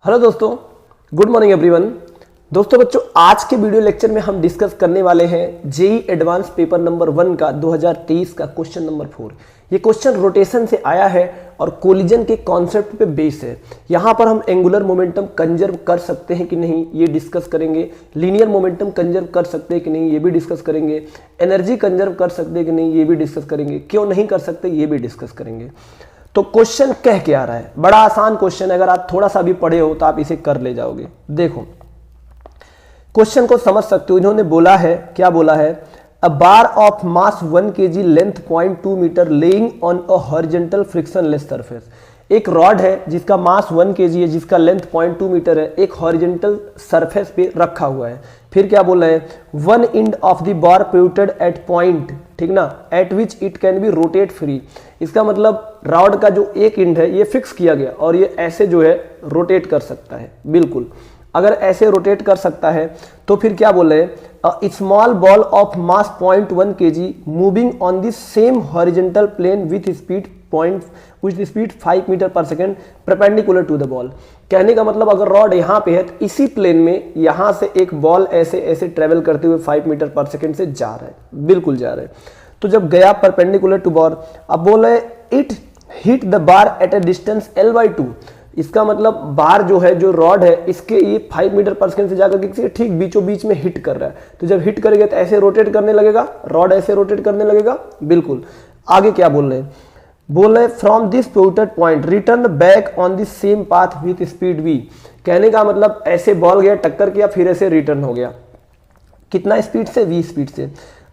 Hello दोस्तों, good morning everyone. दोस्तों बच्चों, आज के वीडियो लेक्चर में हम डिस्कस करने वाले हैं जेईई एडवांस पेपर नंबर 1 का 2023 का क्वेश्चन नंबर 4। ये क्वेश्चन रोटेशन से आया है और कोलिजन के कॉन्सेप्ट पे बेस है। यहाँ पर हम एंगुलर मोमेंटम कंजर्व कर सकते हैं कि नहीं ये डिस्कस करेंगे, लीनियर मोमेंटम कंजर्व कर सकते हैं कि नहीं ये भी डिस्कस करेंगे, एनर्जी कंजर्व कर सकते हैं कि नहीं ये भी डिस्कस करेंगे, क्यों नहीं कर सकते ये भी डिस्कस करेंगे। तो क्वेश्चन कह के आ रहा है, बड़ा आसान क्वेश्चन है, अगर आप थोड़ा सा भी पढ़े हो तो आप इसे कर ले जाओगे। देखो क्वेश्चन को समझ सकते हो। इन्होंने बोला है, क्या बोला है, a bar of mass 1 kg length 0.2 metre lying on a horizontal frictionless surface. एक रॉड है जिसका मास 1 kg है, जिसका लेंथ 0.2 मीटर है, एक हॉरिजॉन्टल सरफेस पे रखा हुआ है। फिर क्या बोल रहे हैं, one end of the bar pivoted at point, ठीक ना, at which it can be rotate free. इसका मतलब रॉड का जो एक एंड है ये फिक्स किया गया और ये ऐसे जो है रोटेट कर सकता है। बिल्कुल, अगर ऐसे रोटेट कर सकता है तो फिर क्या बोल रहे हैं, a small ball of mass 0.1 kg moving on the same horizontal plane with speed 5 metre per second perpendicular to the ball. कहने का मतलब अगर रॉड यहाँ पे है तो इसी प्लेन में यहाँ से एक बॉल ऐसे ऐसे ट्रेवल करते हुए 5 मीटर पर सेकेंड से जा रहा है, बिल्कुल जा रहा है। तो जब गया परपेंडिकुलर टू बॉल, अब बोल रहे it hit the bar at a distance L/2। इसका मतलब बार जो है, जो रॉड है, इसके ये 5 मीटर पर सेकेंड से जाकर के ठीक बीचों बीच में हिट कर रहा है। तो जब हिट करेगा तो ऐसे रोटेट करने लगेगा, रॉड ऐसे रोटेट करने लगेगा। बिल्कुल, आगे क्या बोल रहे हैं, बोल रहे from this pivoted point return back on this same path with speed v। कहने का मतलब ऐसे बॉल गया, टक्कर किया, फिर ऐसे रिटर्न हो गया, कितना स्पीड से, v स्पीड से।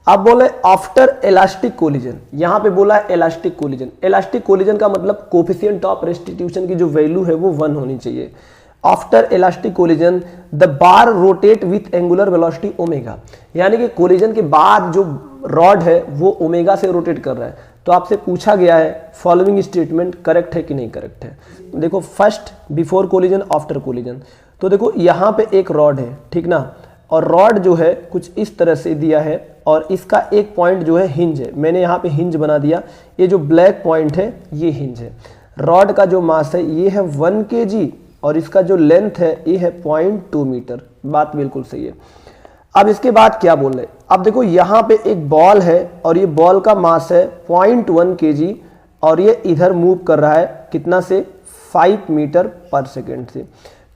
अब बोले आफ्टर इलास्टिक कोलिजन, यहां पे बोला है इलास्टिक कोलिजन। इलास्टिक कोलिजन का मतलब कोफिशिएंट ऑफ रेस्टिट्यूशन की जो वैल्यू है वो 1 होनी चाहिए। After elastic collision the bar rotate with angular velocity omega, यानी कि कोलिजन के बाद जो रॉड है वो ओमेगा से रोटेट कर रहा है। तो आपसे पूछा गया है फॉलोइंग स्टेटमेंट करेक्ट है कि नहीं करेक्ट है। देखो first before collision, after collision. तो देखो यहाँ पे एक रॉड है, ठीक ना, और रॉड जो है कुछ इस तरह से दिया है और इसका एक पॉइंट जो है हिंज है। मैंने यहाँ पे हिंज बना दिया, ये जो ब्लैक पॉइंट है ये हिंज है। रॉड का जो मास है ये है 1 kg और इसका जो लेंथ है ये है 0.2 मीटर। बात बिल्कुल सही है। अब इसके बाद क्या बोल रहे, अब देखो यहाँ पे एक बॉल है और ये बॉल का मास है 0.1 kg और ये इधर मूव कर रहा है कितना से, 5 मीटर पर सेकेंड से।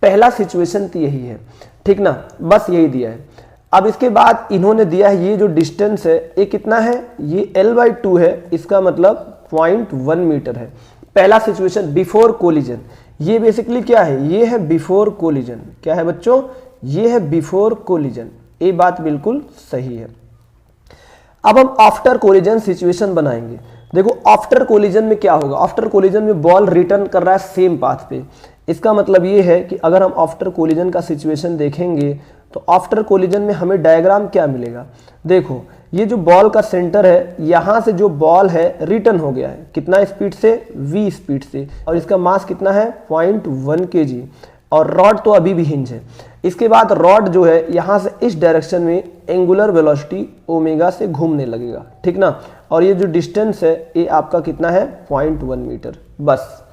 पहला सिचुएशन तो यही है, ठीक ना, बस यही दिया है। अब इसके बाद इन्होंने दिया है ये जो डिस्टेंस है ये कितना है, ये L/2 है, इसका मतलब 0.1 मीटर है। पहला सिचुएशन बिफोर कोलिजन, ये बेसिकली क्या है, ये है बिफोर कोलिजन। क्या है बच्चों, ये है बिफोर कोलिजन। ये बात बिल्कुल सही है। अब हम आफ्टर कोलिजन सिचुएशन बनाएंगे। देखो आफ्टर कोलिजन में क्या होगा, आफ्टर कोलिजन में बॉल रिटर्न कर रहा है सेम पाथ पे। इसका मतलब ये है कि अगर हम आफ्टर कोलिजन का सिचुएशन देखेंगे तो आफ्टर कोलिजन में हमें डायग्राम क्या मिलेगा। देखो ये जो बॉल का सेंटर है, यहाँ से जो बॉल है रिटर्न हो गया है, कितना स्पीड से, v स्पीड से, और इसका मास कितना है 0.1 kg और रॉड तो अभी भी हिंज है। इसके बाद रॉड जो है यहाँ से इस डायरेक्शन में एंगुलर वेलोसिटी ओमेगा से घूमने लगेगा, ठीक ना, और ये जो डिस्टेंस है ये आपका कितना है 0.1 मीटर। बस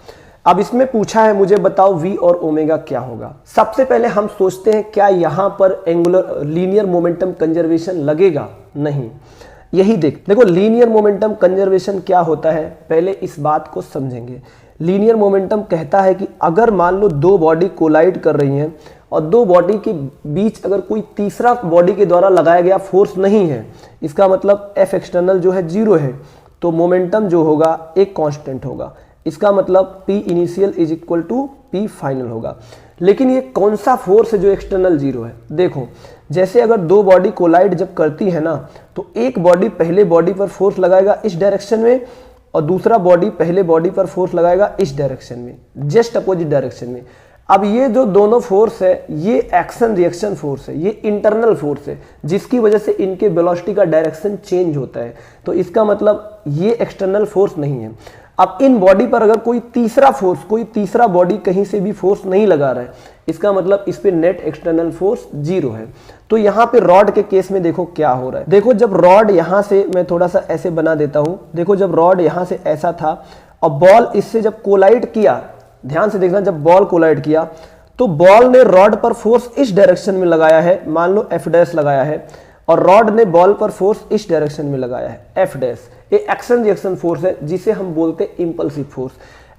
अब इसमें पूछा है मुझे बताओ v और ओमेगा क्या होगा। सबसे पहले हम सोचते हैं क्या यहाँ पर एंगुलर लीनियर मोमेंटम कंजर्वेशन लगेगा, नहीं। यही देखो लीनियर मोमेंटम कंजर्वेशन क्या होता है, पहले इस बात को समझेंगे। लीनियर मोमेंटम कहता है कि अगर मान लो दो बॉडी कोलाइड कर रही हैं और दो बॉडी के बीच अगर कोई तीसरा बॉडी के द्वारा लगाया गया फोर्स नहीं है, इसका मतलब F एक्सटर्नल जो है 0 है, तो मोमेंटम जो होगा एक कांस्टेंट होगा। इसका मतलब P initial is equal to P final होगा। लेकिन ये कौन सा फोर्स है जो एक्सटर्नल 0 है। देखो जैसे अगर दो बॉडी कोलाइड जब करती है ना, तो एक बॉडी पहले बॉडी पर फोर्स लगाएगा इस डायरेक्शन में और दूसरा बॉडी पहले बॉडी पर फोर्स लगाएगा इस डायरेक्शन में, जस्ट अपोजिट डायरेक्शन में। अब ये जो दोनों फोर्स है ये एक्शन रिएक्शन फोर्स है, ये इंटरनल फोर्स है जिसकी वजह से इनके वेलोसिटी का डायरेक्शन चेंज होता है। तो इसका मतलब ये एक्सटर्नल फोर्स नहीं है। अब इन बॉडी पर अगर कोई तीसरा फोर्स, कोई तीसरा बॉडी कहीं से भी फोर्स नहीं लगा रहा है, इसका मतलब इस पे नेट एक्सटर्नल फोर्स 0 है। तो यहाँ पे रॉड के केस में देखो क्या हो रहा है। देखो जब रॉड यहाँ से, मैं थोड़ा सा ऐसे बना देता हूँ, देखो जब रॉड यहाँ से ऐसा था और बॉल इससे जब कोलाइड किया, ध्यान से देखना, जब बॉल कोलाइड किया तो बॉल ने रॉड पर फोर्स इस डायरेक्शन में लगाया है, मान लो एफ डैश लगाया है, और रॉड ने बॉल पर फोर्स इस डायरेक्शन में लगाया है एफ डैश। ये एक्शन रिएक्शन फोर्स है जिसे हम बोलते हैं इंपल्सिव फोर्स।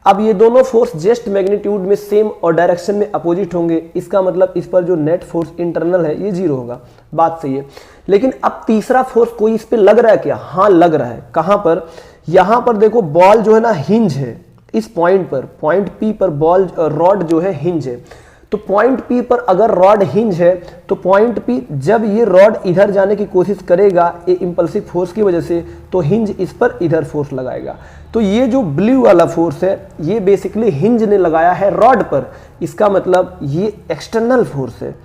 अब ये दोनों फोर्स जस्ट मैग्नीट्यूड में सेम और डायरेक्शन में अपोजिट होंगे, इसका मतलब इस पर जो नेट फोर्स इंटरनल है ये जीरो होगा। बात सही है। लेकिन अब तीसरा फोर्स कोई इस पे लग रहा है क्या? हाँ लग रहा है। कहां पर? यहां पर देखो बॉल जो है ना हिंज है, इस पॉइंट पर, पॉइंट पी पर बॉल रॉड जो है हिंज है। तो पॉइंट पी पर अगर रॉड हिंज है तो पॉइंट पी जब ये रॉड इधर जाने की कोशिश करेगा ये इंपल्सिव फोर्स की वजह से, तो हिंज इस पर इधर फोर्स लगाएगा। तो ये जो ब्लू वाला फोर्स है ये बेसिकली हिंज ने लगाया है रॉड पर, इसका मतलब ये एक्सटर्नल फोर्स है।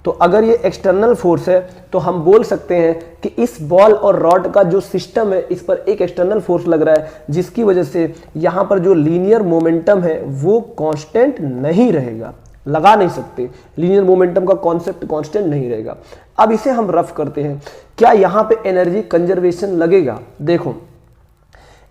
तो अगर ये एक्सटर्नल फोर्स है तो हम बोल सकते हैं कि इस बॉल और रॉड का जो सिस्टम है इस पर एक एक्सटर्नल फोर्स लग रहा है, जिसकी वजह से यहाँ पर जो लीनियर मोमेंटम है वो कांस्टेंट नहीं रहेगा। लगा नहीं सकते, लीनियर मोमेंटम का कॉन्सेप्ट कांस्टेंट नहीं रहेगा। अब इसे हम रफ करते हैं। क्या यहाँ पे एनर्जी कंजर्वेशन लगेगा? देखो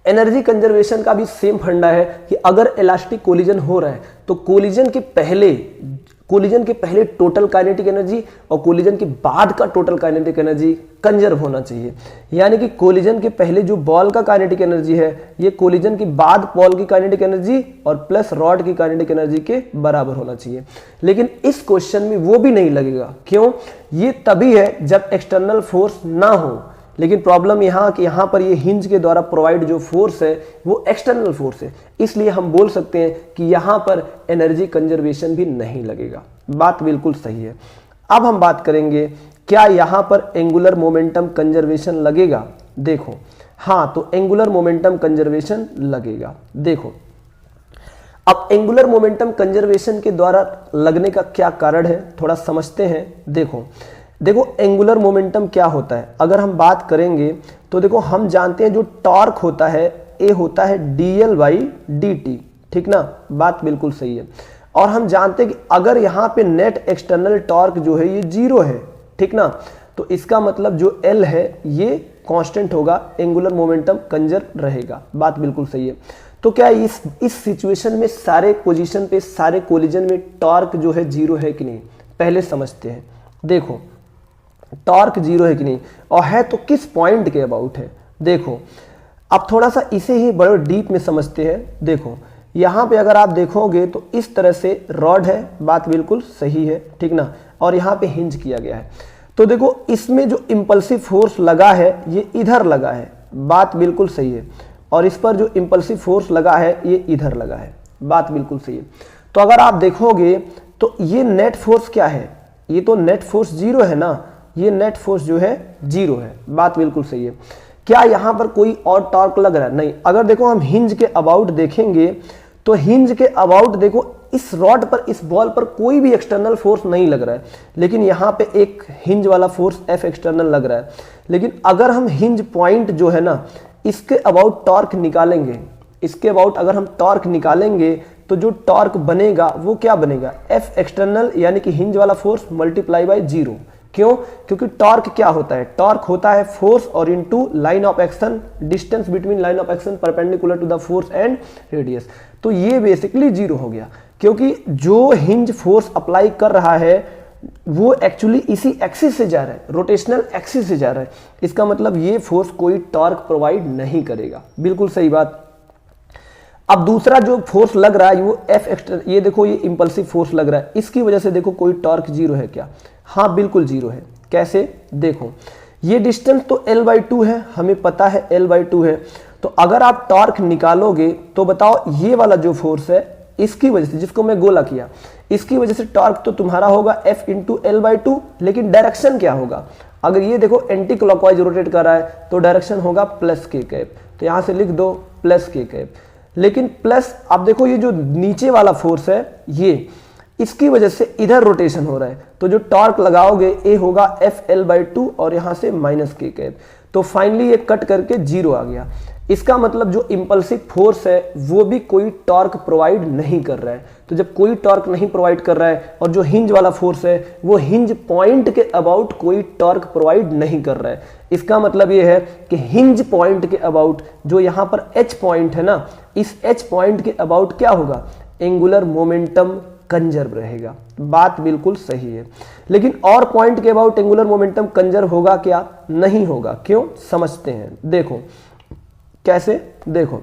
एनर्जी कंजर्वेशन का भी सेम फंडा है कि अगर इलास्टिक कोलिजन हो रहा है तो कोलिजन के पहले टोटल काइनेटिक एनर्जी और कोलिजन के बाद का टोटल काइनेटिक एनर्जी कंजर्व होना चाहिए। यानी कि कोलिजन के पहले जो बॉल का काइनेटिक एनर्जी है ये कोलिजन के बाद बॉल की काइनेटिक एनर्जी और प्लस रॉड की काइनेटिक एनर्जी के बराबर होना चाहिए। लेकिन इस क्वेश्चन में वो भी नहीं लगेगा। क्यों? ये तभी है जब एक्सटर्नल फोर्स ना हो। लेकिन प्रॉब्लम यहाँ कि यहाँ पर ये हिंज के द्वारा प्रोवाइड जो फोर्स है वो एक्सटर्नल फोर्स है, इसलिए हम बोल सकते हैं कि यहाँ पर एनर्जी कंजर्वेशन भी नहीं लगेगा। बात बिल्कुल सही है। अब हम बात करेंगे क्या यहाँ पर एंगुलर मोमेंटम कंजर्वेशन लगेगा? देखो हाँ, तो एंगुलर मोमेंटम कंजर्वेशन लगेगा। देखो अब एंगुलर मोमेंटम कंजर्वेशन के द्वारा लगने का क्या कारण है थोड़ा समझते हैं। देखो एंगुलर मोमेंटम क्या होता है अगर हम बात करेंगे तो देखो हम जानते हैं जो टॉर्क होता है ए होता है dl/dt, ठीक ना? बात बिल्कुल सही है। और हम जानते हैं कि अगर यहाँ पे नेट एक्सटर्नल टॉर्क जो है ये जीरो है, ठीक ना? तो इसका मतलब जो L है ये कांस्टेंट होगा, एंगुलर मोमेंटम कंजर्व रहेगा। बात बिल्कुल सही है। तो क्या इस सिचुएशन में सारे पोजीशन पे सारे कोलिजन में टॉर्क जो है जीरो है कि नहीं? पहले समझते हैं। देखो टॉर्क जीरो है कि नहीं, और है तो किस पॉइंट के अबाउट है? देखो अब थोड़ा सा इसे ही बड़े डीप में समझते हैं। देखो यहाँ पे अगर आप देखोगे तो इस तरह से रॉड है, बात बिल्कुल सही है, ठीक ना? और यहाँ पे हिंज किया गया है। तो देखो इसमें जो इंपल्सिव फोर्स लगा है ये इधर लगा है, बात बिल्कुल सही है। और इस पर जो इंपल्सिव फोर्स लगा है ये इधर लगा है, बात बिल्कुल सही है। तो अगर आप देखोगे तो ये नेट फोर्स क्या है? ये तो नेट फोर्स जीरो है ना, ये नेट फोर्स जो है जीरो है, बात बिल्कुल सही है। क्या यहाँ पर कोई और टॉर्क लग रहा है? नहीं। अगर देखो हम हिंज के अबाउट देखेंगे तो हिंज के अबाउट देखो इस रॉड पर, इस बॉल पर कोई भी एक्सटर्नल फोर्स नहीं लग रहा है, लेकिन यहाँ पे एक हिंज वाला फोर्स F एक्सटर्नल लग रहा है। लेकिन अगर हम हिंज पॉइंट जो है ना इसके अबाउट टॉर्क निकालेंगे, इसके अबाउट अगर हम टॉर्क निकालेंगे तो जो टॉर्क बनेगा वो क्या बनेगा? F एक्सटर्नल यानी कि हिंज वाला फोर्स मल्टीप्लाई बाय जीरो। क्यों? क्योंकि टॉर्क क्या होता है? टॉर्क होता है फोर्स और into line of action, distance between line of action perpendicular to the force and radius. तो ये बेसिकली जीरो हो गया, क्योंकि जो हिंज फोर्स अप्लाई कर रहा है वो एक्चुअली इसी एक्सिस से जा रहा है, रोटेशनल एक्सिस से जा रहा है। इसका मतलब ये फोर्स कोई टॉर्क प्रोवाइड नहीं करेगा। बिल्कुल सही बात। अब दूसरा जो फोर्स लग रहा है वो F एक्सटर्नल, ये देखो ये इंपल्सिव फोर्स लग रहा है, इसकी वजह से देखो कोई टॉर्क जीरो है क्या? हाँ बिल्कुल जीरो है। कैसे? देखो ये डिस्टेंस तो L/2 है, हमें पता है L/2 है। तो अगर आप टॉर्क निकालोगे तो बताओ ये वाला जो फोर्स है इसकी वजह से, जिसको मैं गोला किया, इसकी वजह से टॉर्क तो तुम्हारा होगा F × L/2, लेकिन डायरेक्शन क्या होगा? अगर ये देखो एंटी क्लॉकवाइज रोटेट कर रहा है तो डायरेक्शन होगा +k, तो यहाँ से लिख दो +k। लेकिन प्लस अब देखो ये जो नीचे वाला फोर्स है ये, इसकी वजह से इधर रोटेशन हो रहा है, तो जो टॉर्क लगाओगे ए होगा FL/2 और यहाँ से -k। तो फाइनली ये कट करके जीरो आ गया। इसका मतलब जो इंपल्सिव फोर्स है वो भी कोई टॉर्क प्रोवाइड नहीं कर रहा है। तो जब कोई टॉर्क नहीं प्रोवाइड कर रहा है और जो हिंज वाला फोर्स है वो हिंज पॉइंट के अबाउट कोई टॉर्क प्रोवाइड नहीं कर रहा है, इसका मतलब ये है कि हिंज पॉइंट के अबाउट जो यहाँ पर H पॉइंट है ना, इस H पॉइंट के अबाउट क्या होगा? एंगुलर मोमेंटम कंजर्व रहेगा। बात बिल्कुल सही है, लेकिन और पॉइंट के अबाउट एंगुलर मोमेंटम कंजर्व होगा क्या? नहीं होगा। क्यों? समझते हैं। देखो कैसे, देखो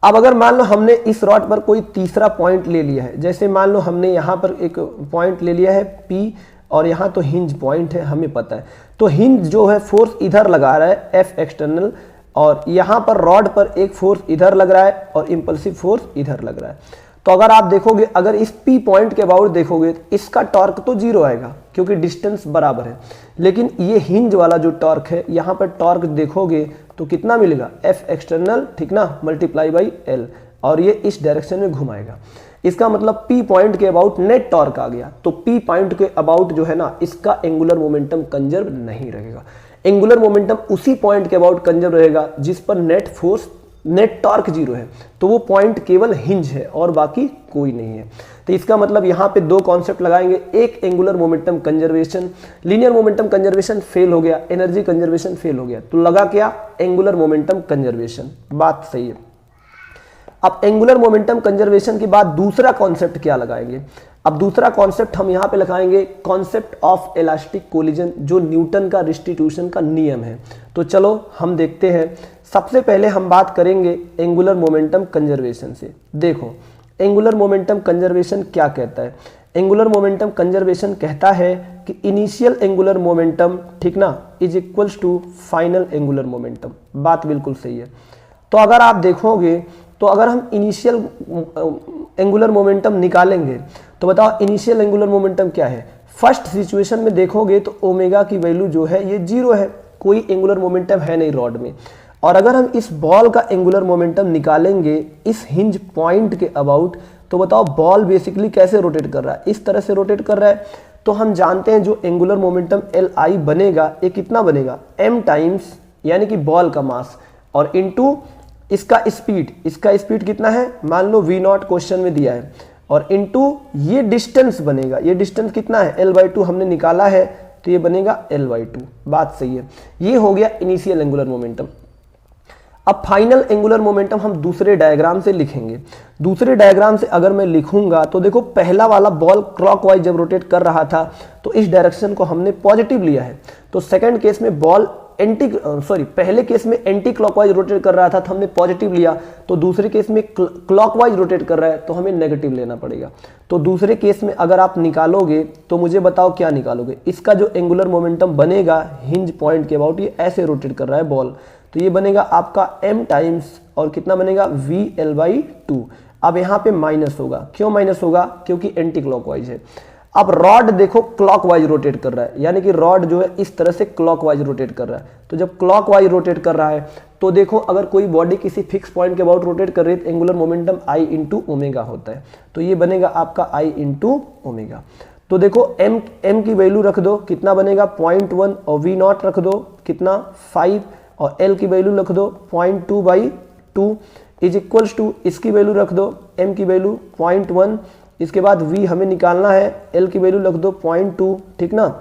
अब अगर मान लो हमने इस रॉड पर कोई तीसरा पॉइंट ले लिया है, जैसे मान लो हमने यहाँ पर एक पॉइंट ले लिया है P और यहाँ तो हिंज पॉइंट है, हमें पता है, तो हिंज जो है फोर्स इधर लगा रहा है F एक्सटर्नल, और यहाँ पर रॉड पर एक फोर्स इधर लग रहा है और इंपल्सिव फोर्स इधर लग रहा है। तो अगर आप देखोगे, अगर इस P पॉइंट के अबाउट देखोगे तो इसका टॉर्क तो जीरो आएगा क्योंकि डिस्टेंस बराबर है, लेकिन ये हिंज वाला जो टॉर्क है, यहाँ पर टॉर्क देखोगे तो कितना मिलेगा? F एक्सटर्नल, ठीक ना, मल्टीप्लाई बाई L, और ये इस डायरेक्शन में घुमाएगा। इसका मतलब P पॉइंट के अबाउट नेट टॉर्क आ गया, तो P पॉइंट के अबाउट जो है ना, इसका एंगुलर मोमेंटम कंजर्व नहीं रहेगा। एंगुलर मोमेंटम उसी पॉइंट के अबाउट कंजर्व रहेगा जिस पर net force, net torque zero है, तो वो पॉइंट केवल हिंज है और बाकी कोई नहीं है। तो इसका मतलब यहाँ पे दो कॉन्सेप्ट लगाएंगे, एक angular momentum conservation, linear momentum conservation fail हो गया, एनर्जी कंजर्वेशन फेल हो गया, तो लगा क्या? Angular momentum conservation. बात सही है। अब एंगुलर मोमेंटम कंजर्वेशन के बाद दूसरा कॉन्सेप्ट क्या लगाएंगे? अब दूसरा कॉन्सेप्ट हम यहाँ पे लगाएंगे कॉन्सेप्ट ऑफ इलास्टिक कोलिजन, जो न्यूटन का रिस्टिट्यूशन का नियम है। तो चलो हम देखते हैं। सबसे पहले हम बात करेंगे एंगुलर मोमेंटम कंजर्वेशन से। देखो एंगुलर मोमेंटम कंजर्वेशन क्या कहता है? एंगुलर मोमेंटम कंजर्वेशन कहता है कि इनिशियल एंगुलर मोमेंटम, ठीक ना, is equals to final angular momentum. बात बिल्कुल सही है। तो अगर आप देखोगे, तो अगर हम इनिशियल एंगुलर मोमेंटम निकालेंगे तो बताओ इनिशियल एंगुलर मोमेंटम क्या है? फर्स्ट सिचुएशन में देखोगे तो ओमेगा की वैल्यू जो है ये जीरो है, कोई एंगुलर मोमेंटम है नहीं रॉड में। और अगर हम इस बॉल का एंगुलर मोमेंटम निकालेंगे इस हिंज पॉइंट के अबाउट, तो बताओ बॉल बेसिकली कैसे रोटेट कर रहा है? इस तरह से रोटेट कर रहा है। तो हम जानते हैं जो एंगुलर मोमेंटम Li बनेगा, ये कितना बनेगा? m टाइम्स, यानी कि बॉल का मास, और इनटू इसका स्पीड। इसका स्पीड कितना है? मान लो v0 क्वेश्चन में दिया है, और इनटू ये डिस्टेंस बनेगा। ये डिस्टेंस कितना है? L/2 हमने निकाला है, तो ये बनेगा L/2। बात सही है। ये हो गया इनिशियल एंगुलर मोमेंटम। अब फाइनल एंगुलर मोमेंटम हम दूसरे डायग्राम से लिखेंगे। दूसरे डायग्राम से अगर मैं लिखूंगा तो देखो, पहला वाला बॉल क्लॉकवाइज जब रोटेट कर रहा था तो इस डायरेक्शन को हमने पॉजिटिव लिया है, तो सेकंड केस में बॉल पहले केस में एंटी क्लॉकवाइज रोटेट कर रहा था तो हमने पॉजिटिव लिया, तो दूसरे केस में क्लॉकवाइज रोटेट कर रहा है तो हमें नेगेटिव लेना पड़ेगा। तो दूसरे केस में अगर आप निकालोगे तो मुझे बताओ क्या निकालोगे? इसका जो एंगुलर मोमेंटम बनेगा हिंज पॉइंट के अबाउट, ये ऐसे रोटेट कर रहा है बॉल, तो ये बनेगा आपका m टाइम्स, और कितना बनेगा? VL/2। अब यहाँ पे माइनस होगा। क्यों माइनस होगा? क्योंकि एंटी क्लॉकवाइज है। अब रॉड देखो क्लॉकवाइज रोटेट कर रहा है, यानी कि रॉड जो है इस तरह से क्लॉकवाइज रोटेट कर रहा है। तो जब क्लॉकवाइज रोटेट कर रहा है तो देखो, अगर कोई बॉडी किसी फिक्स पॉइंट के अबाउट रोटेट कर रही है तो angular momentum I into omega होता है, तो ये बनेगा आपका I इंटू ओमेगा। तो देखो m की वैल्यू रख दो, कितना बनेगा? 0.1, और v0 रख दो, कितना? 5, और L की वैल्यू रख दो 0.2/2 इज इक्वल्स टू, इसकी वैल्यू रख दो, m की वैल्यू 0.1, इसके बाद v हमें निकालना है, L की वैल्यू रख दो 0.2, ठीक ना।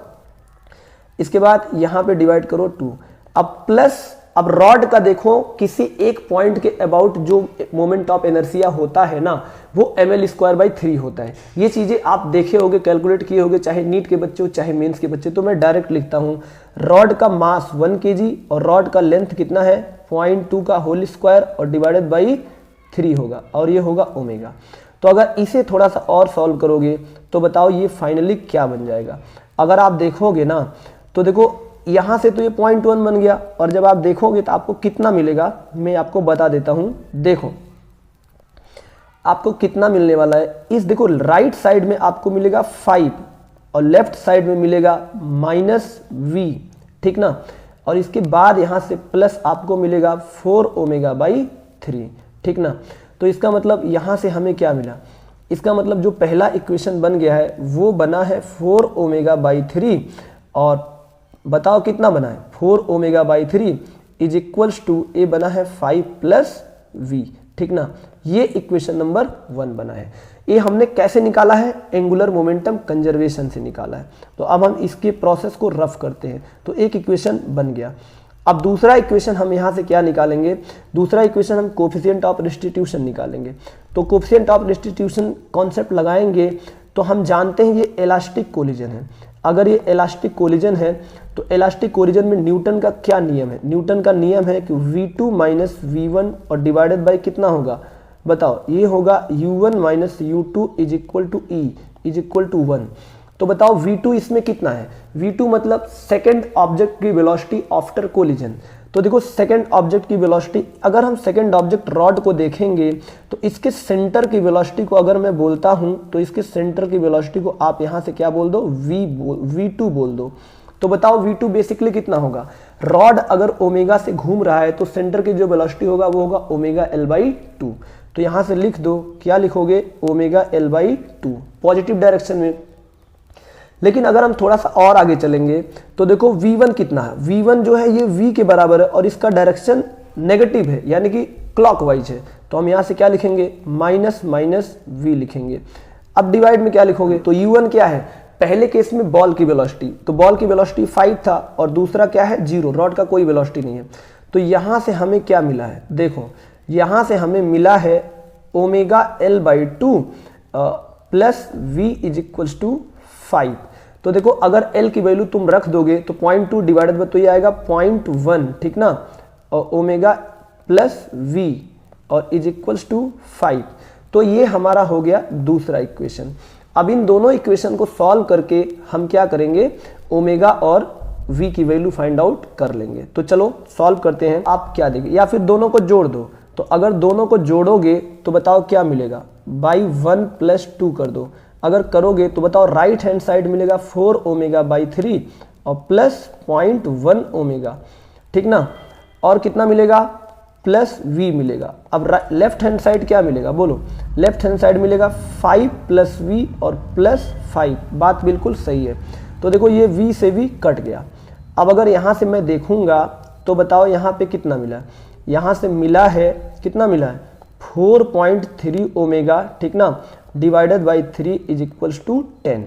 इसके बाद यहाँ पे डिवाइड करो 2। अब प्लस, अब रॉड का देखो किसी एक पॉइंट के अबाउट जो मोमेंट ऑफ इनर्शिया होता है ना, वो ml²/3 होता है। ये चीजें आप देखे होगे, कैलकुलेट किए होगे, चाहे नीट के बच्चे हो चाहे मेंस के बच्चे। तो मैं डायरेक्ट लिखता हूँ, रॉड का मास 1 kg और रॉड का लेंथ कितना है? 0.2 का होल स्क्वायर और डिवाइडेड बाई 3 होगा, और ये होगा ओमेगा। तो अगर इसे थोड़ा सा और सॉल्व करोगे तो बताओ ये फाइनली क्या बन जाएगा? अगर आप देखोगे ना तो देखो यहाँ से तो ये 0.1 बन गया, और जब आप देखोगे तो आपको कितना मिलेगा मैं आपको बता देता हूँ। देखो आपको कितना मिलने वाला है, इस देखो राइट साइड में आपको मिलेगा 5 और लेफ्ट साइड में मिलेगा -v, ठीक ना। और इसके बाद यहाँ से प्लस आपको मिलेगा 4 ओमेगा/3, ठीक ना। तो इसका मतलब यहाँ से हमें क्या मिला? इसका मतलब जो पहला इक्वेशन बन गया है वो बना है 4 ओमेगा/3, और बताओ कितना बना है? 4 ओमेगा/3 इज इक्वल्स टू, ए बना है 5 + v, ठीक ना। ये इक्वेशन नंबर 1 बना है। ये हमने कैसे निकाला है? एंगुलर मोमेंटम कंजर्वेशन से निकाला है। तो अब हम इसके प्रोसेस को रफ करते हैं। तो एक इक्वेशन बन गया। अब दूसरा इक्वेशन हम यहाँ से क्या निकालेंगे, दूसरा इक्वेशन हम कोफिशिएंट ऑफ रिस्टिट्यूशन निकालेंगे। तो कोफिशिएंट ऑफ रिस्टिट्यूशन कॉन्सेप्ट लगाएंगे तो हम जानते हैं ये इलास्टिक कोलिजन है। अगर ये इलास्टिक कोलिजन है तो इलास्टिक कोलिजन में न्यूटन का क्या नियम है, न्यूटन का नियम है कि v2 माइनस v1 और डिवाइडेड बाई कितना होगा, बताओ, ये होगा u1 minus u2 is equal to e is equal to 1। तो बताओ v2 इसमें कितना है, v2 मतलब सेकेंड ऑब्जेक्ट की वेलोसिटी आफ्टर कोलिजन। तो देखो सेकेंड ऑब्जेक्ट की वेलोसिटी, अगर हम सेकेंड ऑब्जेक्ट रॉड को देखेंगे तो इसके सेंटर की वेलोसिटी को अगर मैं बोलता हूं तो इसके सेंटर की वेलोसिटी को आप यहां से क्या बोल दो, v2 बोल दो। तो बताओ v2 बेसिकली कितना होगा, रॉड अगर ओमेगा से घूम रहा है तो सेंटर की जो वेलोसिटी होगा वो होगा ओमेगा l/2। तो यहां से लिख दो, क्या लिखोगे, ओमेगा l/2 पॉजिटिव डायरेक्शन में। लेकिन अगर हम थोड़ा सा और आगे चलेंगे तो देखो v1 कितना है, v1 जो है ये v के बराबर है और इसका डायरेक्शन नेगेटिव है यानी कि क्लॉकवाइज है। तो हम यहाँ से क्या लिखेंगे, माइनस माइनस v लिखेंगे। अब डिवाइड में क्या लिखोगे, तो u1 क्या है, पहले केस में बॉल की वेलोसिटी, तो बॉल की वेलोसिटी 5 था और दूसरा क्या है 0, रॉड का कोई वेलोसिटी नहीं है। तो यहाँ से हमें क्या मिला है, देखो यहाँ से हमें मिला है omega l/2 plus v is equals to 5। तो देखो अगर l की वैल्यू तुम रख दोगे तो 0.2 डिवाइडेड बाय, तो ये आएगा 0.1, ठीक ना, और ओमेगा प्लस v और इज इक्वल्स टू 5। तो ये हमारा हो गया दूसरा इक्वेशन। अब इन दोनों इक्वेशन को सॉल्व करके हम क्या करेंगे, ओमेगा और v की वैल्यू फाइंड आउट कर लेंगे। तो चलो सॉल्व करते हैं। आप क्या देंगे, या फिर दोनों को जोड़ दो। तो अगर दोनों को जोड़ोगे तो बताओ क्या मिलेगा, बाई 1 प्लस 2 कर दो। अगर करोगे तो बताओ राइट हैंड साइड मिलेगा 4 ओमेगा बाई 3 और प्लस 0.1 ओमेगा, ठीक ना, और कितना मिलेगा, प्लस v मिलेगा। अब लेफ्ट हैंड साइड क्या मिलेगा, बोलो, लेफ्ट हैंड साइड मिलेगा 5 प्लस v और प्लस 5। बात बिल्कुल सही है। तो देखो ये v से v कट गया। अब अगर यहाँ से मैं देखूंगा तो बताओ यहाँ पे कितना मिला, यहाँ से मिला है, कितना मिला है 4.3 ओमेगा, ठीक ना, divided by 3 is equals to 10।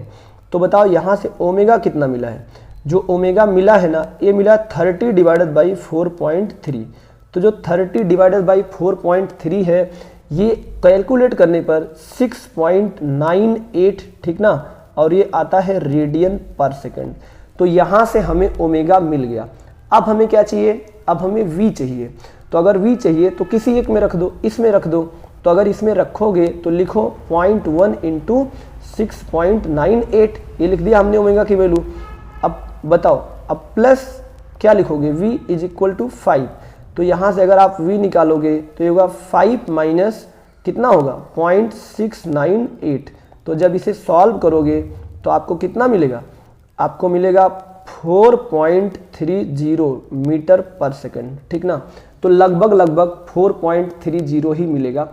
तो बताओ यहाँ से ओमेगा कितना मिला है, जो ओमेगा मिला है ना ये मिला 30 डिवाइडेड बाई 4.3। तो जो 30 डिवाइडेड बाई 4.3 है ये कैलकुलेट करने पर 6.98, ठीक ना, और ये आता है रेडियन पर सेकेंड। तो यहाँ से हमें ओमेगा मिल गया। अब हमें क्या चाहिए, अब हमें v चाहिए। तो अगर v चाहिए तो किसी एक में रख दो, इसमें रख दो। तो अगर इसमें रखोगे तो लिखो 0.1 इंटू 6.98, ये लिख दिया हमने ओमेगा की वैल्यू। अब बताओ, अब प्लस क्या लिखोगे, v इज इक्वल टू 5। तो यहाँ से अगर आप v निकालोगे तो ये होगा 5 माइनस कितना होगा 0.698। तो जब इसे सॉल्व करोगे तो आपको कितना मिलेगा, आपको मिलेगा 4.30 मीटर पर सेकंड, ठीक ना। तो लगभग 4.30 ही मिलेगा।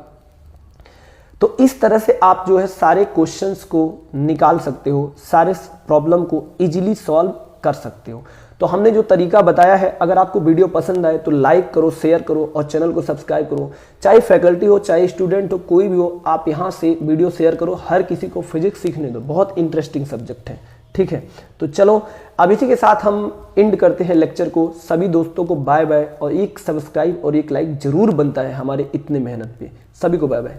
तो इस तरह से आप जो है सारे क्वेश्चंस को निकाल सकते हो, सारे प्रॉब्लम को इजीली सॉल्व कर सकते हो। तो हमने जो तरीका बताया है, अगर आपको वीडियो पसंद आए तो लाइक करो, शेयर करो और चैनल को सब्सक्राइब करो। चाहे फैकल्टी हो, चाहे स्टूडेंट हो, कोई भी हो, आप यहाँ से वीडियो शेयर करो। हर किसी को फिजिक्स सीखने दो, बहुत इंटरेस्टिंग सब्जेक्ट है, ठीक है। तो चलो अब इसी के साथ हम एंड करते हैं लेक्चर को। सभी दोस्तों को बाय बाय, और एक सब्सक्राइब और एक लाइक जरूर बनता है हमारे इतने मेहनत पे। सभी को बाय बाय।